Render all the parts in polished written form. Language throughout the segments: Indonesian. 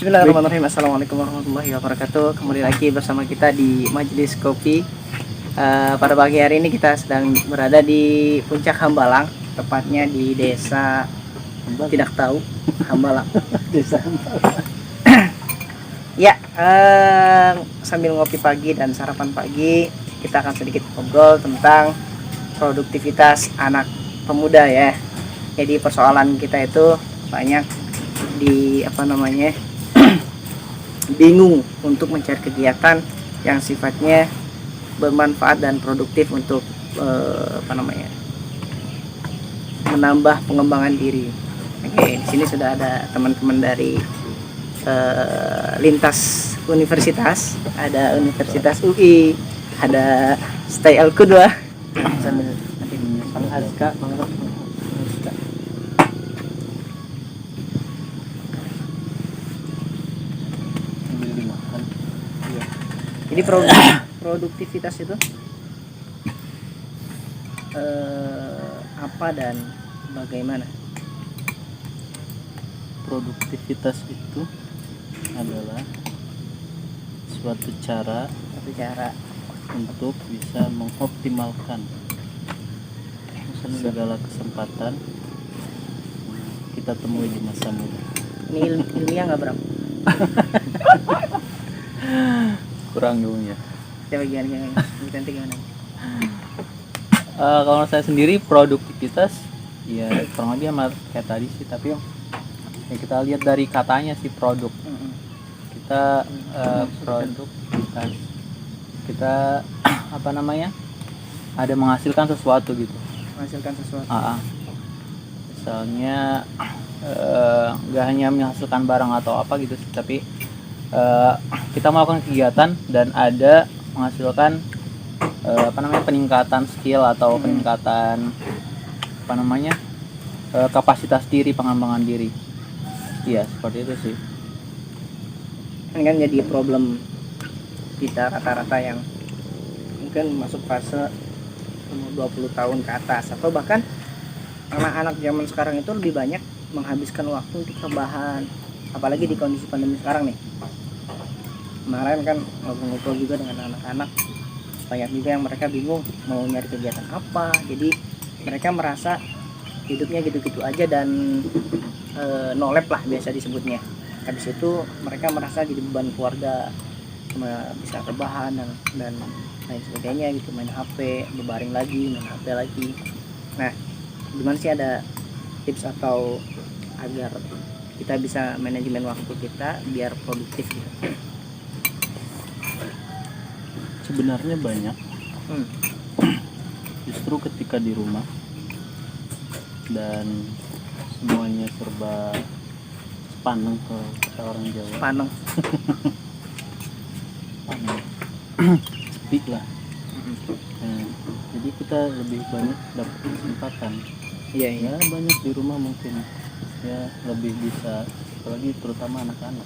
Bismillahirrahmanirrahim. Assalamualaikum warahmatullahi wabarakatuh. Kembali lagi bersama kita di Majelis Kopi. Pada pagi hari ini kita sedang berada di Puncak Hambalang, tepatnya di desa tidak tahu Hambalang. Desa Hambalang. Ya, sambil ngopi pagi dan sarapan pagi, kita akan sedikit ngobrol tentang produktivitas anak pemuda ya. Jadi persoalan kita itu banyak di bingung untuk mencari kegiatan yang sifatnya bermanfaat dan produktif untuk menambah pengembangan diri. Oke, di sini sudah ada teman-teman dari lintas universitas, ada Universitas UI, ada Stay Al Qudwah, sambil nanti Bang Azka, Bang Azka. Jadi produktivitas itu apa dan bagaimana? Produktivitas itu adalah suatu cara untuk bisa mengoptimalkan segala kesempatan kita temui di masa muda. Ini ilmiah nggak Bram? Kurang ilmunya. Coba gimana? Nanti gimana? Kalau saya sendiri produktivitas ya kurang lebih sama kayak tadi sih, tapi ya kita lihat dari katanya sih produk. Kita produktivitas kita ada menghasilkan sesuatu gitu. Menghasilkan sesuatu. Misalnya nggak hanya menghasilkan barang atau apa gitu sih, tapi kita melakukan kegiatan dan ada menghasilkan peningkatan skill atau peningkatan kapasitas diri, pengembangan diri. Iya, seperti itu sih. Ini kan jadi problem kita rata-rata yang mungkin masuk fase umur 20 tahun ke atas, atau bahkan anak-anak zaman sekarang itu lebih banyak menghabiskan waktu untuk rebahan, apalagi di kondisi pandemi sekarang nih. Kemarin kan ngobrol-ngobrol juga dengan anak-anak, banyak juga yang mereka bingung mau nyari kegiatan apa, jadi mereka merasa hidupnya gitu-gitu aja dan no-lab lah biasa disebutnya. Habis itu mereka merasa jadi beban keluarga, bisa rebahan dan lain sebagainya gitu, main HP, berbaring lagi, main HP lagi. Nah, gimana sih, ada tips atau agar kita bisa manajemen waktu kita biar produktif gitu? Sebenarnya banyak. Justru ketika di rumah dan semuanya serba sepaneng ke kata orang Jawa. Sepaneng. Sepi lah. Jadi kita lebih banyak dapat kesempatan. Iya. Ya banyak di rumah mungkin ya lebih bisa, apalagi terutama anak-anak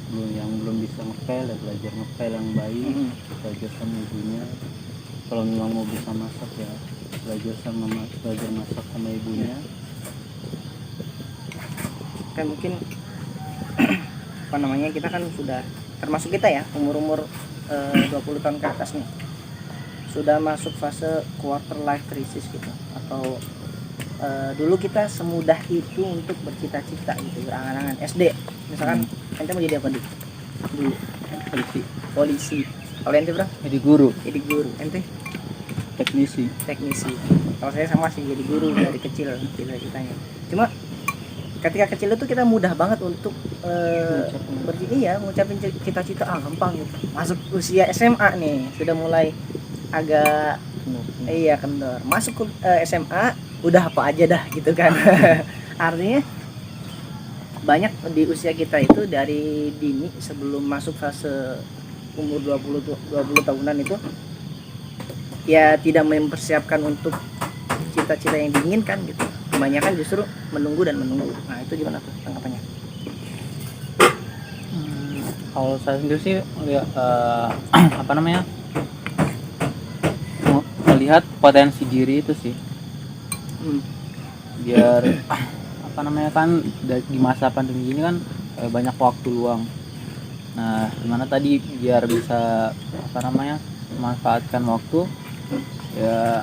yang belum bisa ngepel, ya belajar ngepel yang baik, belajar sama ibunya. Kalau memang mau bisa masak ya belajar masak sama ibunya. Kan mungkin kita kan sudah, termasuk kita ya, umur 20 tahun ke atas nih, sudah masuk fase quarter life crisis gitu, atau dulu kita semudah itu untuk bercita-cita gitu, berangan-angan. SD misalkan ente mau jadi apa dulu? Polisi. Kalau ente bro? Jadi guru. Ente? Teknisi. Kalau saya sama sih, jadi guru dari kecil cita-citanya. Cuma ketika kecil itu kita mudah banget untuk ngucapin cita-cita, gampang gitu. Masuk usia SMA nih sudah mulai agak kendor. Masuk SMA udah apa aja dah gitu kan. Artinya banyak di usia kita itu dari dini, sebelum masuk fase umur 20 tahunan itu ya tidak mempersiapkan untuk cita-cita yang diinginkan gitu. Kebanyakan justru menunggu. Nah, itu gimana tuh tanggapannya? Kalau saya sendiri sih melihat potensi diri itu sih. Biar kan di masa pandemi ini kan banyak waktu luang. Nah, gimana tadi biar bisa memanfaatkan waktu ya,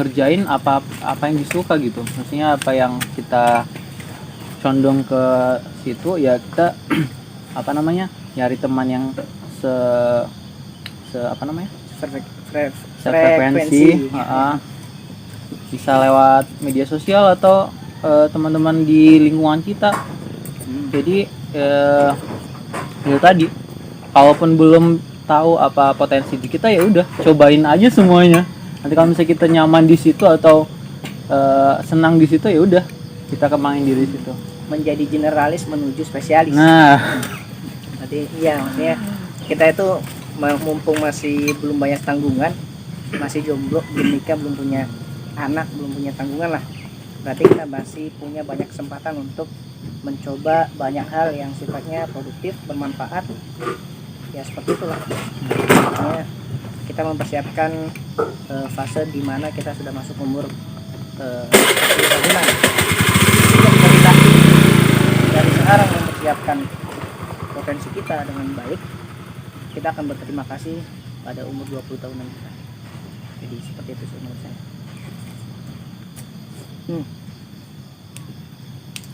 ngerjain apa yang disuka gitu. Maksudnya apa yang kita condong ke situ ya, kita nyari teman yang se frekuensi, bisa lewat media sosial atau teman-teman di lingkungan kita. Jadi itu tadi, kalaupun belum tahu apa potensi di kita, ya udah cobain aja semuanya. Nanti kalau misalnya kita nyaman di situ atau senang di situ, ya udah kita kembangin diri situ. Menjadi generalis menuju spesialis. Nah, berarti iya, maksudnya kita itu mumpung masih belum banyak tanggungan, masih jomblo, belum nikah, belum punya anak, belum punya tanggungan lah, berarti kita masih punya banyak kesempatan untuk mencoba banyak hal yang sifatnya produktif, bermanfaat, ya seperti itulah. Makanya kita mempersiapkan fase di mana kita sudah masuk umur 40 tahunan. Kita dari sekarang mempersiapkan potensi kita dengan baik, kita akan berterima kasih pada umur 20 tahunan kita. Jadi seperti itu sih menurut saya.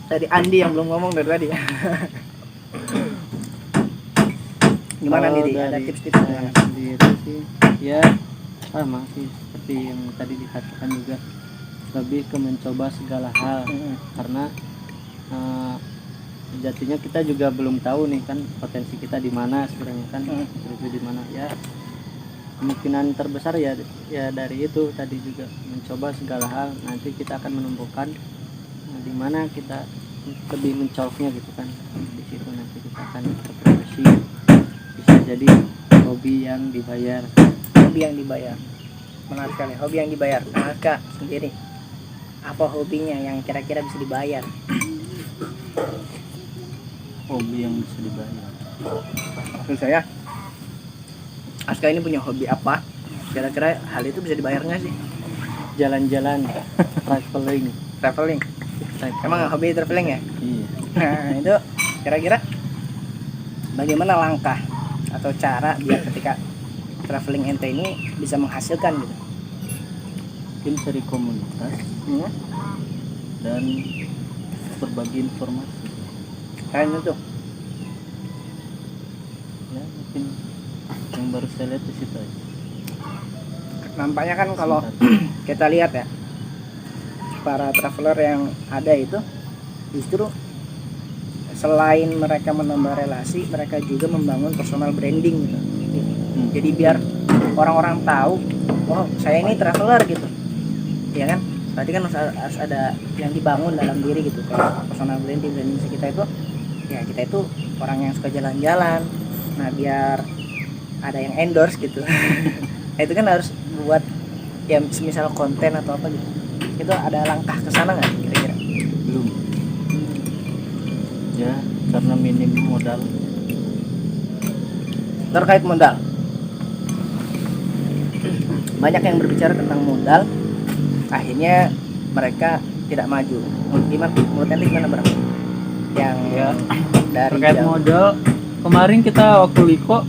Dari Andi yang belum ngomong dari tadi. Gimana nih, ada tips-tips saya sendiri sih ya sama sih seperti yang tadi dikatakan juga, lebih ke mencoba segala hal. Karena sejatinya kita juga belum tahu nih kan potensi kita di mana sebenarnya kan, itu di mana ya. Kemungkinan terbesar ya dari itu tadi juga, mencoba segala hal, nanti kita akan menemukan di mana kita lebih mencoloknya gitu kan. Di situ nanti kita akan berprofesi, bisa jadi hobi yang dibayar. Hobi yang dibayar, menarik sekali. Hobi yang dibayar. Nah, Kak sendiri, apa hobinya yang kira-kira bisa dibayar? Hobi yang bisa dibayar, Maksud saya, Aska ini punya hobi apa? Kira-kira hal itu bisa dibayar nggak sih? jalan-jalan, Traveling. Emang hobi traveling ya? Iya. Nah, itu kira-kira bagaimana langkah atau cara biar ketika traveling ente ini bisa menghasilkan gitu? Mungkin cari komunitas dan berbagi informasi. Kayaknya tuh Ya mungkin yang baru saya lihat di situ aja. nampaknya kan kalau kita lihat ya, para traveler yang ada itu justru selain mereka menambah relasi, mereka juga membangun personal branding gitu. Jadi biar orang-orang tahu, oh saya ini traveler gitu, ya kan? Berarti kan harus ada yang dibangun dalam diri gitu, kayak personal branding kita itu, ya kita itu orang yang suka jalan-jalan. Nah biar ada yang endorse gitu, itu kan harus buat ya semisal konten atau apa gitu. Itu ada langkah ke sana nggak kira-kira? Belum. Ya karena minim modal. Terkait modal, banyak yang berbicara tentang modal, akhirnya mereka tidak maju. Menurut ente gimana bro? Yang Ya dari terkait modal, kemarin kita waktu Liko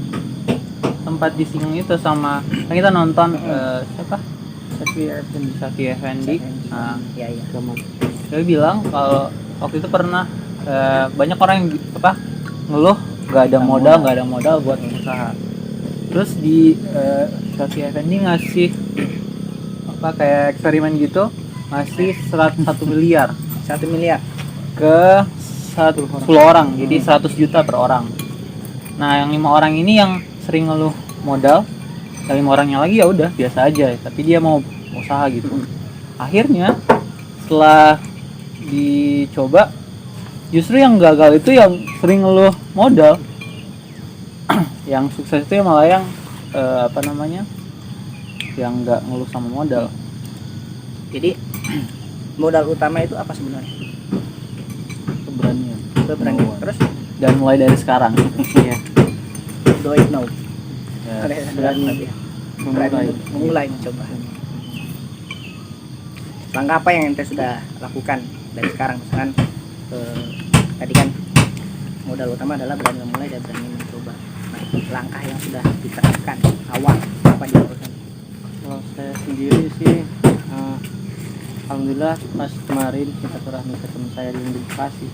sempat disinggung itu sama, kan kita nonton siapa? Saki Effendi. Nah, ya. dia bilang kalau waktu itu pernah banyak orang yang ngeluh nggak ada modal buat usaha. Terus di Saki Effendi ngasih kayak eksperimen gitu, ngasih 1 miliar 1 miliar ke 10 orang, jadi 100 juta per orang. Nah yang 5 orang ini yang sering ngeluh modal, yang 5 orangnya lagi ya udah biasa aja, tapi dia mau usaha gitu. Akhirnya setelah dicoba, justru yang gagal itu yang sering ngeluh modal. Yang sukses itu malah yang yang nggak ngeluh sama modal. Jadi modal utama itu apa sebenarnya? Keberanian. Terus Dan mulai dari sekarang. Iya. do it now. Ya, Berani memulai mencoba. Langkah apa yang ente sudah lakukan dari sekarang? Misalkan tadi kan modal utama adalah berani memulai dan berani mencoba. Nah, langkah yang sudah diterapkan awal apa dilakukan? Kalau saya sendiri sih alhamdulillah pas kemarin silaturahmi ke teman saya di Bekasi,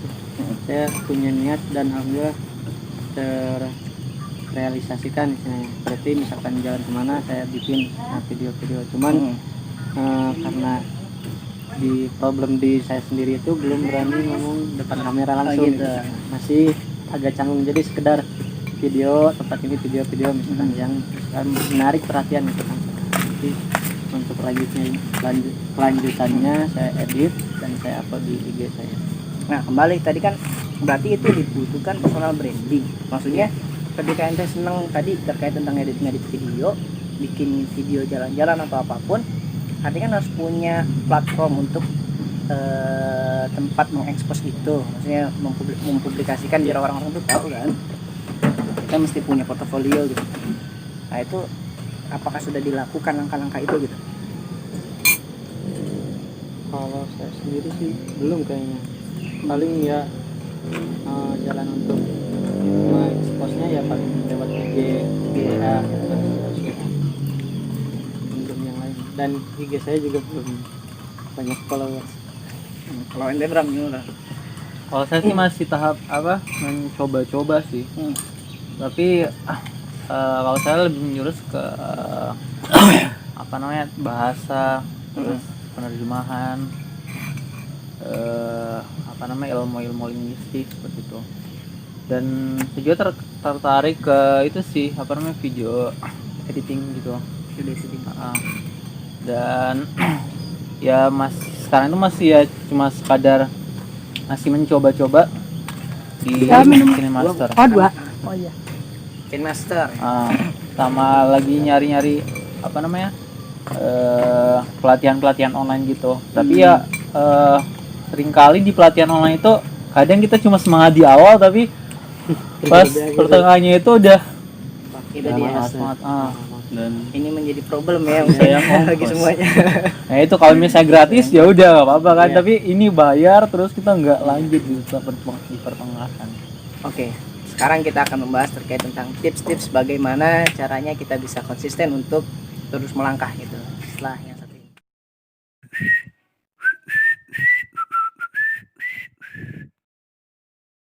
saya punya niat dan alhamdulillah terrealisasikan. Berarti misalkan jalan kemana saya bikin video-video, cuman karena di problem di saya sendiri itu belum berani ngomong depan kamera langsung. gitu. Masih agak canggung, jadi sekedar video tempat ini, video-video misalkan yang menarik perhatian gitu kan. Jadi untuk kelanjutannya saya edit dan saya upload di IG saya. Nah, kembali tadi kan berarti itu dibutuhkan personal branding. Maksudnya ketika ente seneng tadi terkait tentang edit video, bikin video jalan-jalan atau apapun, artinya kan harus punya platform untuk tempat mengekspos itu, maksudnya mempublikasikan biar orang-orang tuh tahu kan. Kita mesti punya portofolio gitu. Nah, itu apakah sudah dilakukan langkah-langkah itu gitu? Kalau saya sendiri sih belum kayaknya. Paling ya jalan untuk mengeksposnya ya paling lewat IG, WA, belum yang lain. Dan IG saya juga belum banyak followers. Kalau ente Bram gimana? Kalau saya sih masih tahap mencoba-coba sih. Tapi kalau saya lebih menjurus ke bahasa, terus penerjemahan, ilmu linguistik seperti itu. Dan saya juga tertarik ke itu sih, video editing gitu. Video editing. Dan ya sekarang itu masih ya cuma sekadar masih mencoba-coba di KineMaster. Oh iya. KineMaster. Sama lagi nyari-nyari pelatihan-pelatihan online gitu. Tapi ya seringkali di pelatihan online itu kadang kita cuma semangat di awal, tapi pas pertengahannya itu udah Malas semangat. Dan ini menjadi problem ya saya bagi semuanya. Nah itu kalau misalnya gratis ya udah nggak apa-apa kan, Iya. tapi ini bayar terus kita nggak lanjut di pertengahan. Oke, sekarang kita akan membahas terkait tentang tips-tips bagaimana caranya kita bisa konsisten untuk terus melangkah gitu setelah